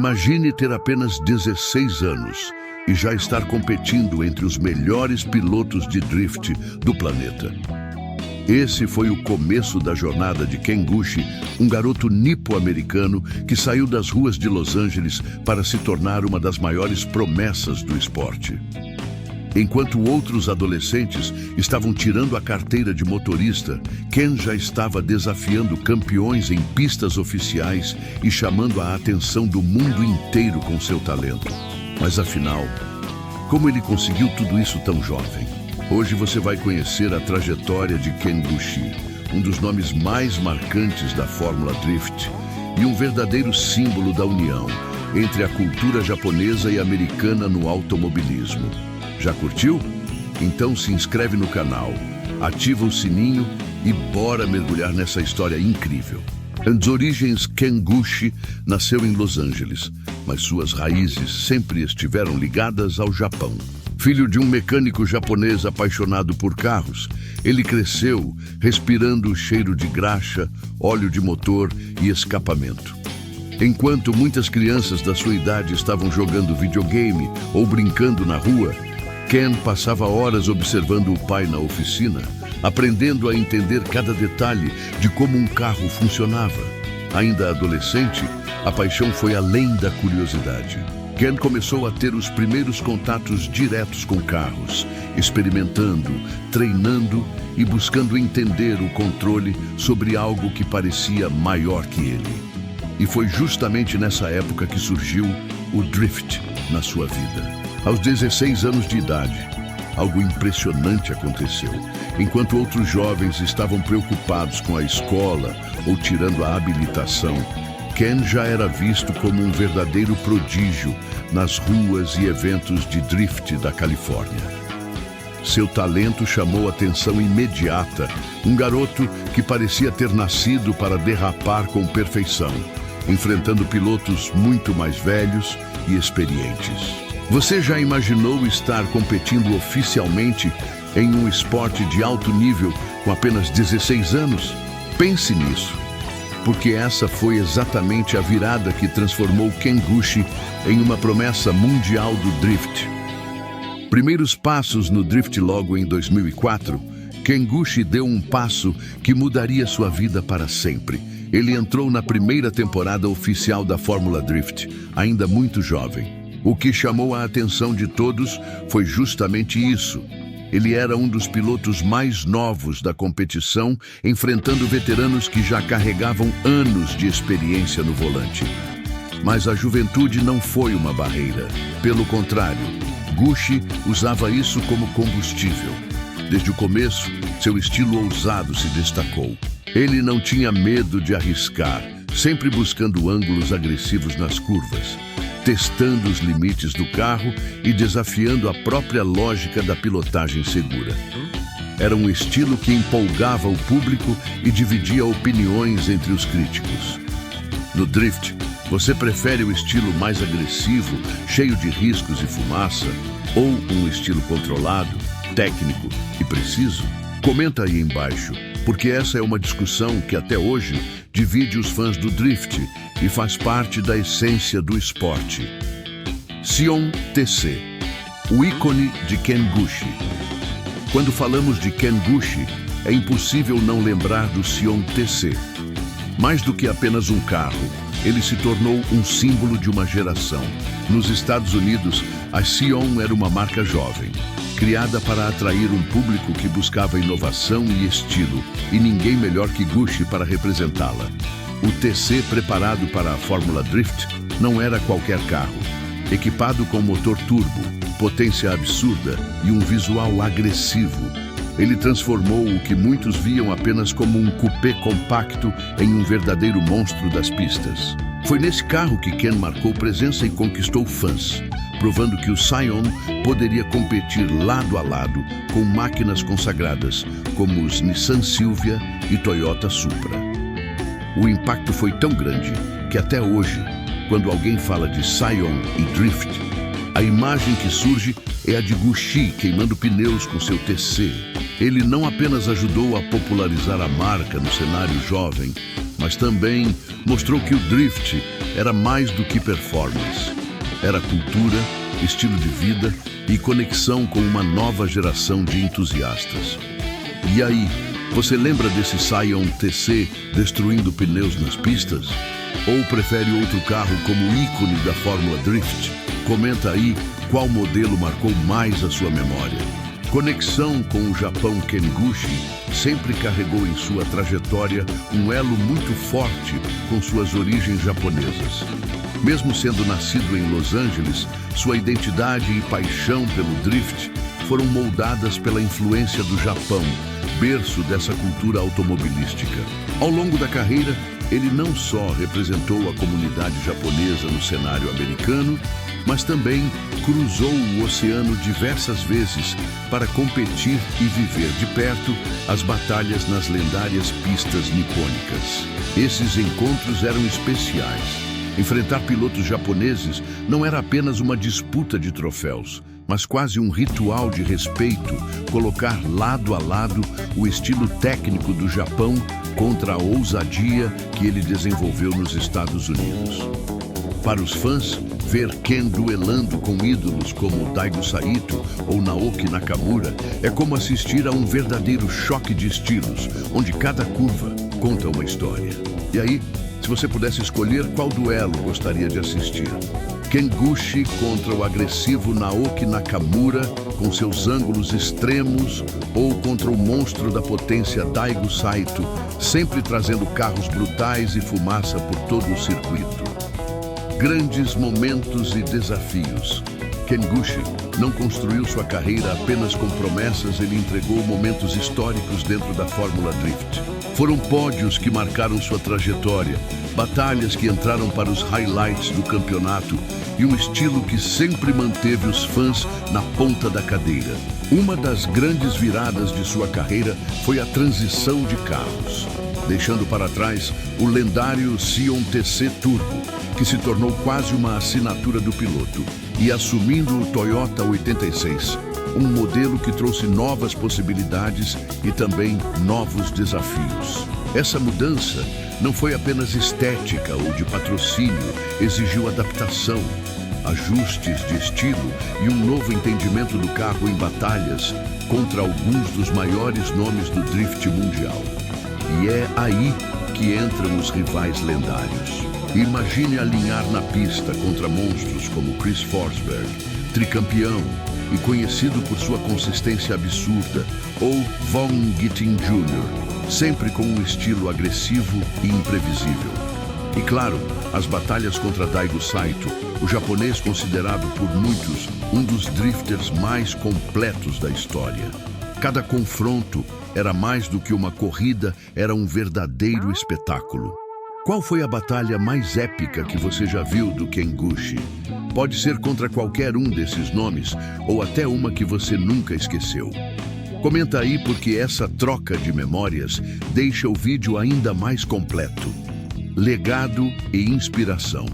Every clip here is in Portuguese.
Imagine ter apenas 16 anos e já estar competindo entre os melhores pilotos de drift do planeta. Esse foi o começo da jornada de Ken Gushi, um garoto nipo-americano que saiu das ruas de Los Angeles para se tornar uma das maiores promessas do esporte. Enquanto outros adolescentes estavam tirando a carteira de motorista, Ken já estava desafiando campeões em pistas oficiais e chamando a atenção do mundo inteiro com seu talento. Mas afinal, como ele conseguiu tudo isso tão jovem? Hoje você vai conhecer a trajetória de Ken Gushi, um dos nomes mais marcantes da Fórmula Drift e um verdadeiro símbolo da união entre a cultura japonesa e americana no automobilismo. Já curtiu? Então se inscreve no canal, ativa o sininho e bora mergulhar nessa história incrível. As origens, Ken Gushi nasceu em Los Angeles, mas suas raízes sempre estiveram ligadas ao Japão. Filho de um mecânico japonês apaixonado por carros, ele cresceu respirando o cheiro de graxa, óleo de motor e escapamento. Enquanto muitas crianças da sua idade estavam jogando videogame ou brincando na rua, Ken passava horas observando o pai na oficina, aprendendo a entender cada detalhe de como um carro funcionava. Ainda adolescente, a paixão foi além da curiosidade. Ken começou a ter os primeiros contatos diretos com carros, experimentando, treinando e buscando entender o controle sobre algo que parecia maior que ele. E foi justamente nessa época que surgiu o drift na sua vida. Aos 16 anos de idade, algo impressionante aconteceu. Enquanto outros jovens estavam preocupados com a escola ou tirando a habilitação, Ken já era visto como um verdadeiro prodígio nas ruas e eventos de drift da Califórnia. Seu talento chamou atenção imediata, um garoto que parecia ter nascido para derrapar com perfeição, enfrentando pilotos muito mais velhos e experientes. Você já imaginou estar competindo oficialmente em um esporte de alto nível com apenas 16 anos? Pense nisso, porque essa foi exatamente a virada que transformou Ken Gushi em uma promessa mundial do drift. Primeiros passos no drift logo em 2004, Ken Gushi deu um passo que mudaria sua vida para sempre. Ele entrou na primeira temporada oficial da Fórmula Drift, ainda muito jovem. O que chamou a atenção de todos foi justamente isso. Ele era um dos pilotos mais novos da competição, enfrentando veteranos que já carregavam anos de experiência no volante. Mas a juventude não foi uma barreira. Pelo contrário, Gushi usava isso como combustível. Desde o começo, seu estilo ousado se destacou. Ele não tinha medo de arriscar, sempre buscando ângulos agressivos nas curvas, testando os limites do carro e desafiando a própria lógica da pilotagem segura. Era um estilo que empolgava o público e dividia opiniões entre os críticos. No drift, você prefere o estilo mais agressivo, cheio de riscos e fumaça, ou um estilo controlado, técnico e preciso? Comenta aí embaixo, porque essa é uma discussão que até hoje divide os fãs do drift e faz parte da essência do esporte. Sion TC, o ícone de Ken Gushi. Quando falamos de Ken Gushi, é impossível não lembrar do Sion TC. Mais do que apenas um carro, ele se tornou um símbolo de uma geração. Nos Estados Unidos, a Sion era uma marca jovem, criada para atrair um público que buscava inovação e estilo, e ninguém melhor que Gushi para representá-la. O TC preparado para a Fórmula Drift não era qualquer carro. Equipado com motor turbo, potência absurda e um visual agressivo, ele transformou o que muitos viam apenas como um coupé compacto em um verdadeiro monstro das pistas. Foi nesse carro que Ken marcou presença e conquistou fãs, provando que o Sion poderia competir lado a lado com máquinas consagradas como os Nissan Silvia e Toyota Supra. O impacto foi tão grande que até hoje, quando alguém fala de Sion e Drift, a imagem que surge é a de Gushi queimando pneus com seu TC. Ele não apenas ajudou a popularizar a marca no cenário jovem, mas também mostrou que o drift era mais do que performance. Era cultura, estilo de vida e conexão com uma nova geração de entusiastas. E aí, você lembra desse Scion TC destruindo pneus nas pistas? Ou prefere outro carro como ícone da Fórmula Drift? Comenta aí qual modelo marcou mais a sua memória. Conexão com o Japão. Ken Gushi sempre carregou em sua trajetória um elo muito forte com suas origens japonesas. Mesmo sendo nascido em Los Angeles, sua identidade e paixão pelo drift foram moldadas pela influência do Japão, berço dessa cultura automobilística. Ao longo da carreira, ele não só representou a comunidade japonesa no cenário americano, mas também cruzou o oceano diversas vezes para competir e viver de perto as batalhas nas lendárias pistas nipônicas. Esses encontros eram especiais. Enfrentar pilotos japoneses não era apenas uma disputa de troféus, mas quase um ritual de respeito, colocar lado a lado o estilo técnico do Japão contra a ousadia que ele desenvolveu nos Estados Unidos. Para os fãs, ver Ken duelando com ídolos como Daigo Saito ou Naoki Nakamura é como assistir a um verdadeiro choque de estilos, onde cada curva conta uma história. E aí, se você pudesse escolher qual duelo gostaria de assistir? Ken Gushi contra o agressivo Naoki Nakamura, com seus ângulos extremos, ou contra o monstro da potência Daigo Saito, sempre trazendo carros brutais e fumaça por todo o circuito. Grandes momentos e desafios. Ken Gushi não construiu sua carreira apenas com promessas, ele entregou momentos históricos dentro da Fórmula Drift. Foram pódios que marcaram sua trajetória, batalhas que entraram para os highlights do campeonato e um estilo que sempre manteve os fãs na ponta da cadeira. Uma das grandes viradas de sua carreira foi a transição de carros, deixando para trás o lendário Scion TC Turbo, que se tornou quase uma assinatura do piloto, e assumindo o Toyota 86, um modelo que trouxe novas possibilidades e também novos desafios. Essa mudança não foi apenas estética ou de patrocínio, exigiu adaptação, ajustes de estilo e um novo entendimento do carro em batalhas contra alguns dos maiores nomes do drift mundial. E é aí que entram os rivais lendários. Imagine alinhar na pista contra monstros como Chris Forsberg, tricampeão e conhecido por sua consistência absurda, ou Von Gittin Jr., sempre com um estilo agressivo e imprevisível. E claro, as batalhas contra Daigo Saito, o japonês considerado por muitos um dos drifters mais completos da história. Cada confronto era mais do que uma corrida, era um verdadeiro espetáculo. Qual foi a batalha mais épica que você já viu do Ken Gushi? Pode ser contra qualquer um desses nomes, ou até uma que você nunca esqueceu. Comenta aí, porque essa troca de memórias deixa o vídeo ainda mais completo. Legado e inspiração.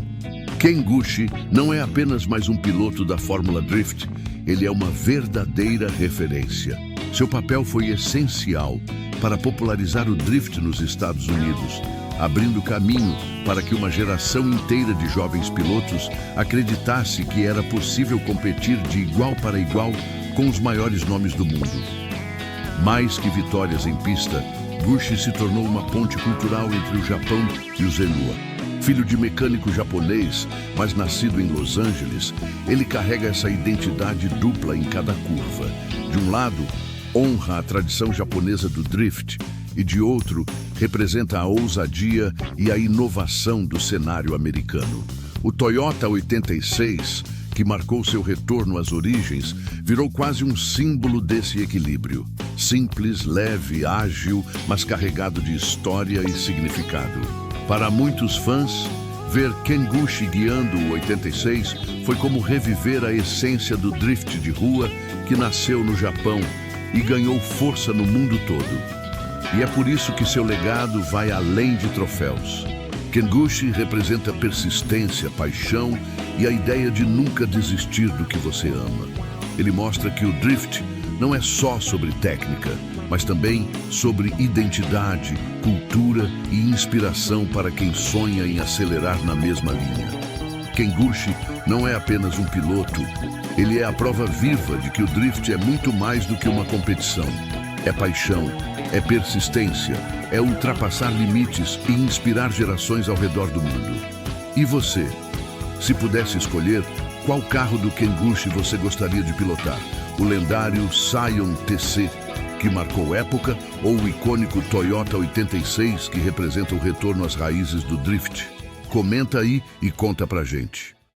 Ken Gushi não é apenas mais um piloto da Fórmula Drift, ele é uma verdadeira referência. Seu papel foi essencial para popularizar o drift nos Estados Unidos, abrindo caminho para que uma geração inteira de jovens pilotos acreditasse que era possível competir de igual para igual com os maiores nomes do mundo. Mais que vitórias em pista, Gushi se tornou uma ponte cultural entre o Japão e o Zenua. Filho de mecânico japonês, mas nascido em Los Angeles, ele carrega essa identidade dupla em cada curva. De um lado, honra a tradição japonesa do drift, e de outro, representa a ousadia e a inovação do cenário americano. O Toyota 86, que marcou seu retorno às origens, virou quase um símbolo desse equilíbrio. Simples, leve, ágil, mas carregado de história e significado. Para muitos fãs, ver Ken Gushi guiando o 86 foi como reviver a essência do drift de rua que nasceu no Japão e ganhou força no mundo todo. E é por isso que seu legado vai além de troféus. Ken Gushi representa persistência, paixão e a ideia de nunca desistir do que você ama. Ele mostra que o drift não é só sobre técnica, mas também sobre identidade, cultura e inspiração para quem sonha em acelerar na mesma linha. Ken Gushi não é apenas um piloto, ele é a prova viva de que o drift é muito mais do que uma competição. É paixão, é persistência, é ultrapassar limites e inspirar gerações ao redor do mundo. E você? Se pudesse escolher, qual carro do Ken Gushi você gostaria de pilotar? O lendário Scion TC, que marcou época, ou o icônico Toyota 86, que representa o retorno às raízes do drift? Comenta aí e conta pra gente.